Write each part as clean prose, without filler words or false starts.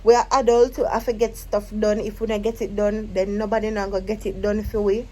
We are adults, we have to get stuff done. If we don't get it done, then nobody not gonna get it done for we.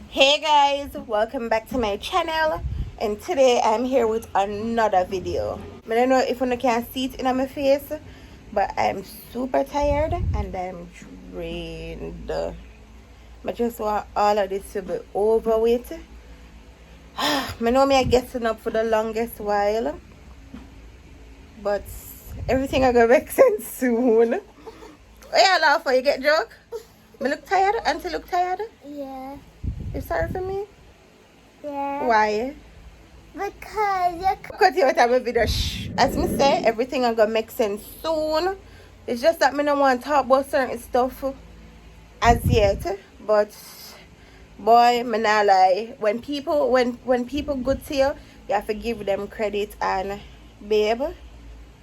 Hey guys, welcome back to my channel, and today I'm here with another video. I don't know if you can see it in my face, but I'm super tired and I'm drained. I just want all of this to be over with. I know I'm getting up for the longest while, but everything I gonna make sense soon. Oh yeah, laugh for you get joke? Me look tired? Auntie look tired? Yeah. You sorry for me? Yeah. Why? Because you Cut you out of my video. Shh. As me say, everything I'm gonna make sense soon. It's just that me don't want to talk about certain stuff as yet. But boy, me not lie. When people good to you, you have to give them credit. And babe,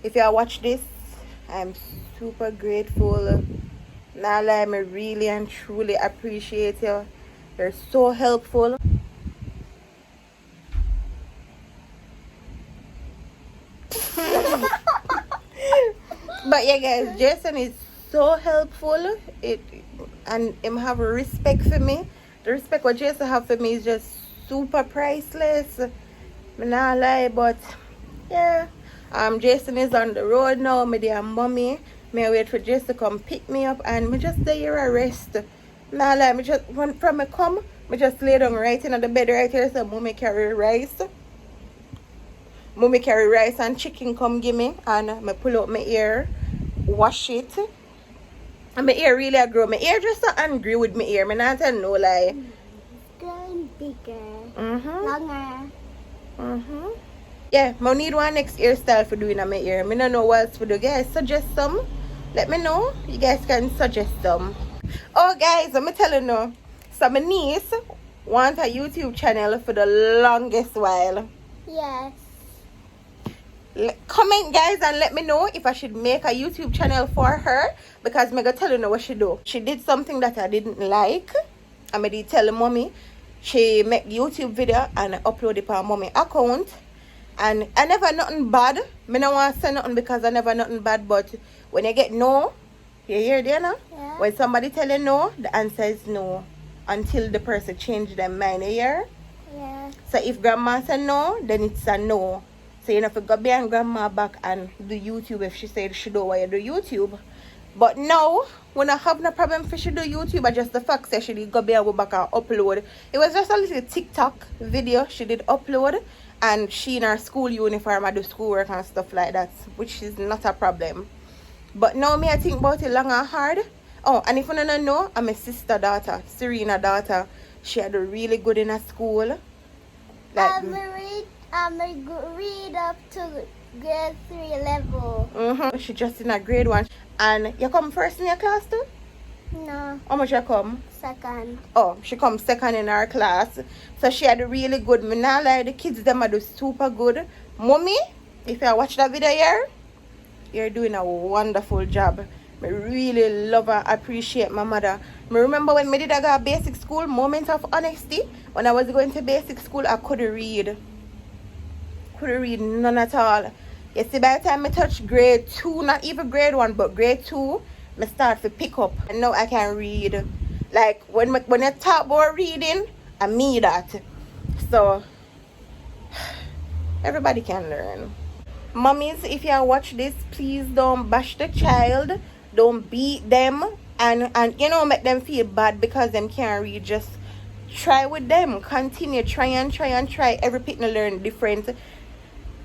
if you watch this, I'm super grateful. Not lie, me really and truly appreciate you. You're so helpful. But yeah guys, Jason is so helpful. And him have respect for me. The respect what Jason have for me is just super priceless. Me not lie, but yeah. Jason is on the road now. Me dear mommy. Me wait for Jason to come pick me up, and me just stay here and rest. Nah lie, me just when from me come, me just lay down right in the bed right here. So mommy carry rice. Mommy carry rice and chicken come give me, and me pull out my ear, wash it. And my ear really grow. My ear just so angry with my ear. Me not tell no lie. growing bigger, Mm-hmm. longer. Yeah, I need one next hairstyle for doing on my ear. Me don't know what else to do. Guys, suggest some. Let me know. You guys can suggest some. Oh guys, let me tell you now. So my niece wants a YouTube channel for the longest while. Yes. Comment guys and let me know if I should make a YouTube channel for her, because I'm gonna tell you what she do. She did something that I didn't like. I'm gonna tell mommy. She make YouTube video and upload it on mommy account. And I never nothing bad. Me don't want to say nothing because I never nothing bad. But when you get no, you hear there now? Yeah. When somebody tell you no, the answer is no. Until the person change their mind, you hear? Yeah. So if grandma say no, then it's a no. So you have to go behind grandma back and do YouTube if she said she don't want you do YouTube. But now, when I have no problem for she do YouTube, I just the fact that she did go behind go back and upload. It was just a little TikTok video she did upload. And she in her school uniform, I do schoolwork and stuff like that, which is not a problem. But now me I think about it long and hard. Oh, and if you don't know, I'm a sister daughter, Serena daughter. She had a really good in her school. Like, I'm read up to grade 3 level. She just in a grade 1. And you come first in your class too? No, How much you come? second. Oh, she come second in her class. So she had a really good. Me not like the kids them do super good. Mommy, if you watch that video here, you're doing a wonderful job. I really love and appreciate my mother. I remember when I did I go to basic school, moment of honesty. When I was going to basic school, I couldn't read. Couldn't read none at all. You see, by the time I touched grade 2, not even grade 1, but grade 2, I start to pick up. And now I can read. Like, when you talk about reading, I mean that. So, everybody can learn. Mummies, if you watch this, please don't bash the child. Don't beat them. And you know, make them feel bad because them can't read. Just try with them. Continue. Try. Every picnic learn different.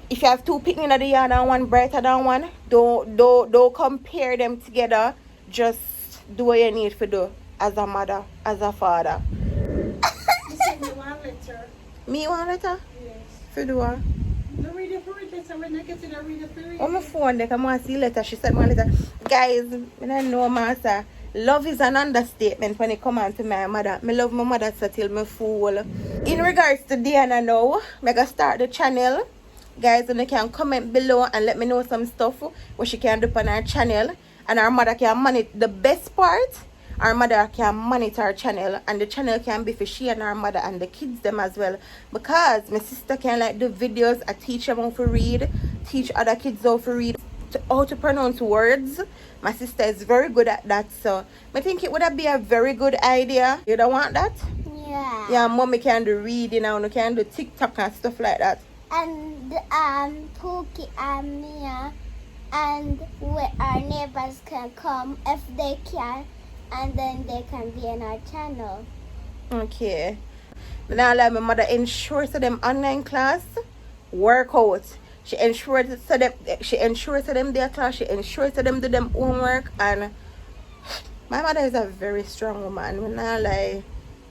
If you have 2 picnic in the yard and one brighter than one, don't compare them together. Just do what you need to do as a mother, as a father. You said you want letter? Me want letter? Yes. For do what? No read it for it, letter. When I get it, I read it for it. On my phone, they come and see letter. She said my letter. Guys, I don't know, master. Love is an understatement when it comes on to my mother. I love my mother so till me fool. In regards to Diana now, I'm going to start the channel. guys, and you can comment below and let me know some stuff what she can do on our channel. And our mother can monitor. The best part, our mother can monitor our channel, and the channel can be for she and our mother and the kids them as well. Because my sister can like do videos. I teach them how to read, teach other kids how to read, how to pronounce words. My sister is very good at that, so I think it would be a very good idea. You don't want that? Yeah. Yeah, mommy can do reading now, you can do TikTok and stuff like that. And Pookie and Mia and where our neighbors can come if they can, and then they can be in our channel. Okay. Now let my mother ensure to them online class work out. She ensures to them their class, she ensures to them do them homework. And my mother is a very strong woman. When I lie,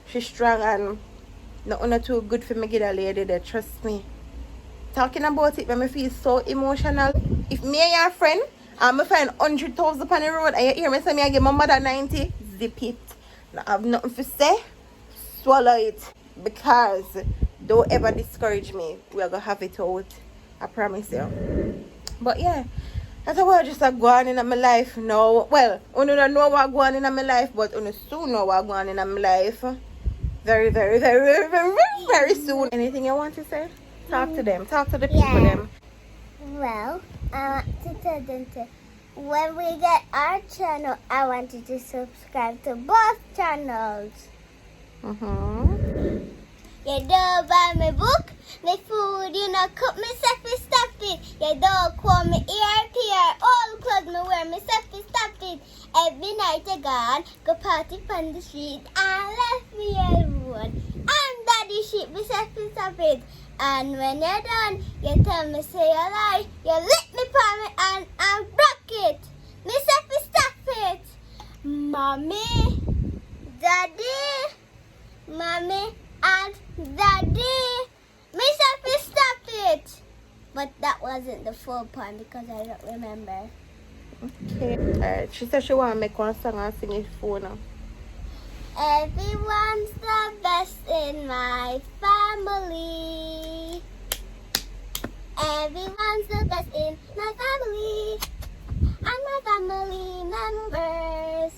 she's strong and not too good for me get a lady there, trust me. Talking about it, when I feel so emotional. If me and your friend, I'm find 100,000 on the road and you hear me say me I give my mother 90, zip it. I have nothing to say, swallow it. Because don't ever discourage me. We are gonna have it out. I promise you. But yeah, that's what just go on in my life now. Well, I don't know what's going on in my life, but I soon know what's going on in my life. Very, very, very, very, very, very soon. Anything you want to say? Talk to them. Talk to the people. Yeah. Them. Well, I want to tell them to, when we get our channel, I want you to subscribe to both channels. You don't buy me book, me food, you know, cook myself and stuff it. You don't call me ear to ear, all clothes me wear myself and stuff it. Every night you gone, go party on the street and left me alone. I'm daddy shit myself and stuff it. And when you're done, you tell me say you lie. You lick me palm me and I broke it. Myself and stuff it. Mommy, daddy, mommy, and daddy, myself and stop it. But that wasn't the full part because I don't remember. Okay. Alright. She said she want to make one song and sing it for now. Everyone's the best in my family. Everyone's the best in my family. And my family members.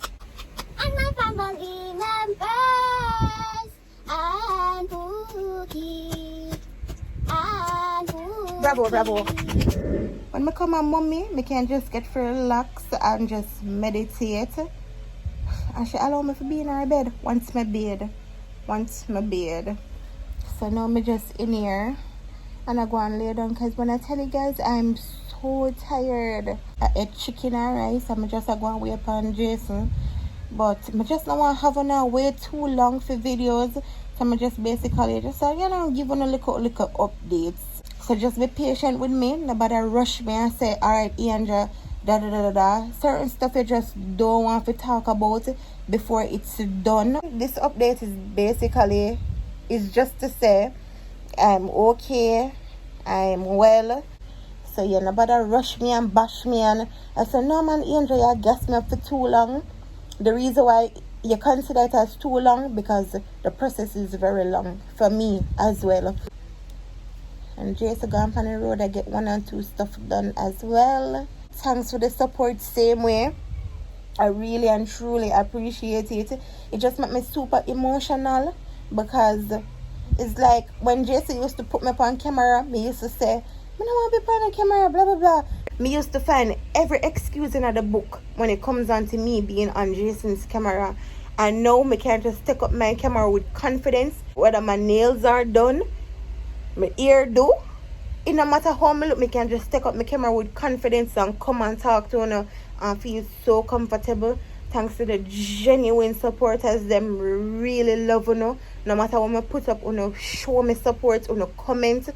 And my family members. And Pookie. And Pookie. Bravo, bravo. When I come on mommy, I can just get for relax and just meditate. And she allow me to be in her bed once my bed. So now me just in here and I go and lay down, because when I tell you guys I'm so tired. I ate chicken and rice and I just go and wait upon Jason. But I just don't want to have on wait too long for videos. So I just basically just give on a little updates. So just be patient with me. Nobody rush me and say, alright, Andrea, da. Certain stuff you just don't want to talk about before it's done. This update is basically just to say I'm okay, I'm well. So you nobody rush me and bash me and I say, no man, Andrea, you gassed me up for too long. The reason why you consider it as too long because the process is very long for me as well. And Jason gone on the road, I get 1 and 2 stuff done as well. Thanks for the support same way. I really and truly appreciate it. It just made me super emotional because it's like when Jason used to put me up on camera, me used to say, I don't want to be on camera, blah, blah, blah. Me used to find every excuse in the book when it comes on to me being on Jason's camera. And now me can just take up my camera with confidence, whether my nails are done, my ear do. It no matter how me look, me can just take up my camera with confidence and come and talk to you and feel so comfortable. Thanks to the genuine supporters, them really love you. No matter what I put up, show me support, comment,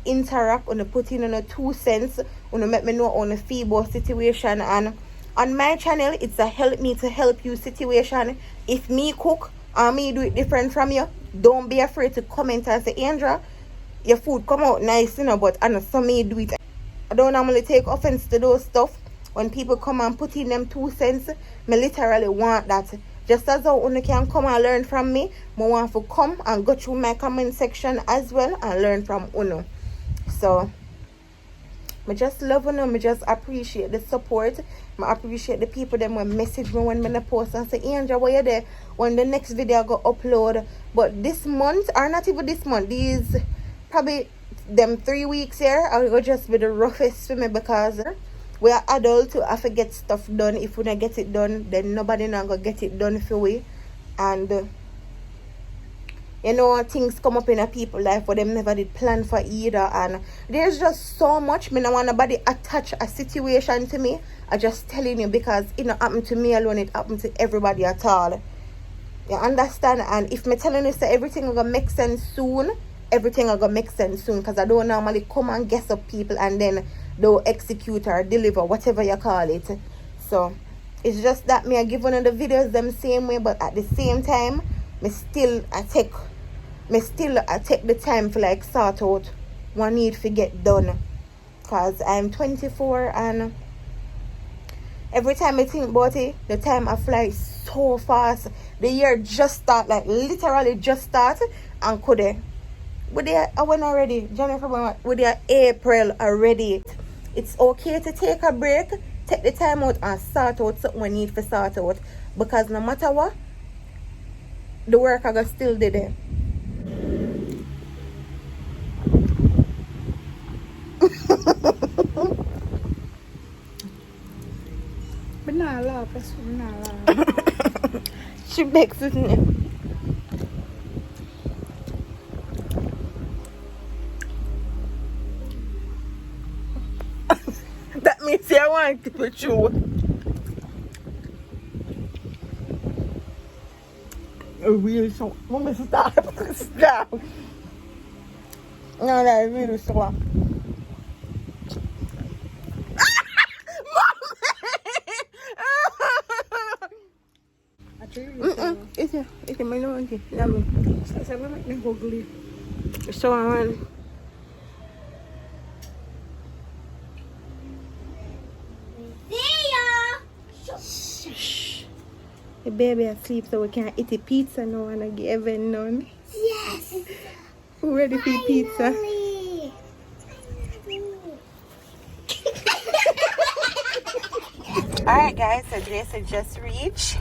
interact, put in 2 cents, make me know on a feeble situation. And on my channel, it's a help me to help you situation. If me cook or me do it different from you, don't be afraid to comment and say, Andrea, your food come out nice, but I know some me do it. I don't normally take offense to those stuff. When people come and put in them 2 cents, me literally want that. Just as how you can come and learn from me, I want to come and go through my comment section as well and learn from Uno. So I just love them. I just appreciate the support. I appreciate the people that will message me when I post and say, Angel, where you there? When the next video I go upload. But this month, or not even this month, these probably them 3 weeks here, I will just be the roughest for me because we are adults to have to get stuff done. If we don't get it done, then nobody not gonna get it done for we. And you know, things come up in a people's life where them never did plan for either, and there's just so much. Me no want nobody attach a situation to me. I just telling you because it not happen to me alone, it happened to everybody at all. You understand? And if me telling you say everything will gonna make sense soon, everything will gonna make sense soon, because I don't normally come and guess up people and then they'll execute or deliver, whatever you call it. So it's just that me I give one of the videos them same way, but at the same time I take the time for like sort out what need to get done, because I'm 24 and every time I think about it, the time I fly so fast. The year just start, like literally just start, and I went already, January, February, with the April already. It's okay to take a break, take the time out and sort out something we need to sort out, because no matter what, the work I got still do there. But not a lot, that's not a lot. She makes it now. That means I want to put you. Really so. Mama, stop. Stop. No, that's really so. It's my nose. So we make them googly. So I want. See ya. Shh. The baby asleep, so we can't eat the pizza now and I give it none. Yes. Who ready for pizza? Finally. Alright guys, so Jason just reached.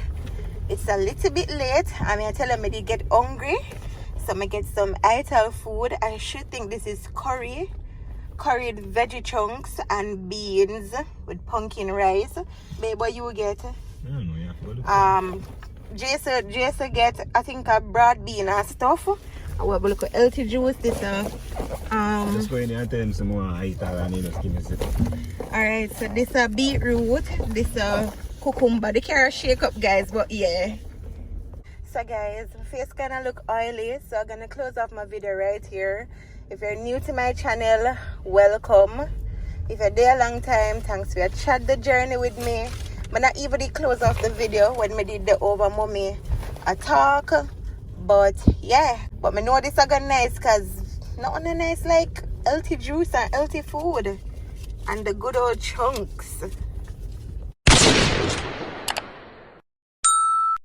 It's a little bit late. I mean, I tell him I did get hungry, so I get some Ital food. I should think this is curried veggie chunks and beans with pumpkin rice. Babe, what you get? I don't know, yeah. Jason get, I think, a broad bean and stuff. I will look at healthy juice. This Just go in there and tell them some more Ital and just give me some. Alright, so this a beetroot, this a cucumber. The carrot shake up, guys, but yeah. So guys, my face kinda look oily, so I'm gonna close off my video right here. If you're new to my channel, welcome. If you're there a long time, thanks for your chat the journey with me. But not even the close off the video when me did the over mommy a talk. But yeah, but me know this are gonna nice, because nothing nice like healthy juice and healthy food and the good old chunks.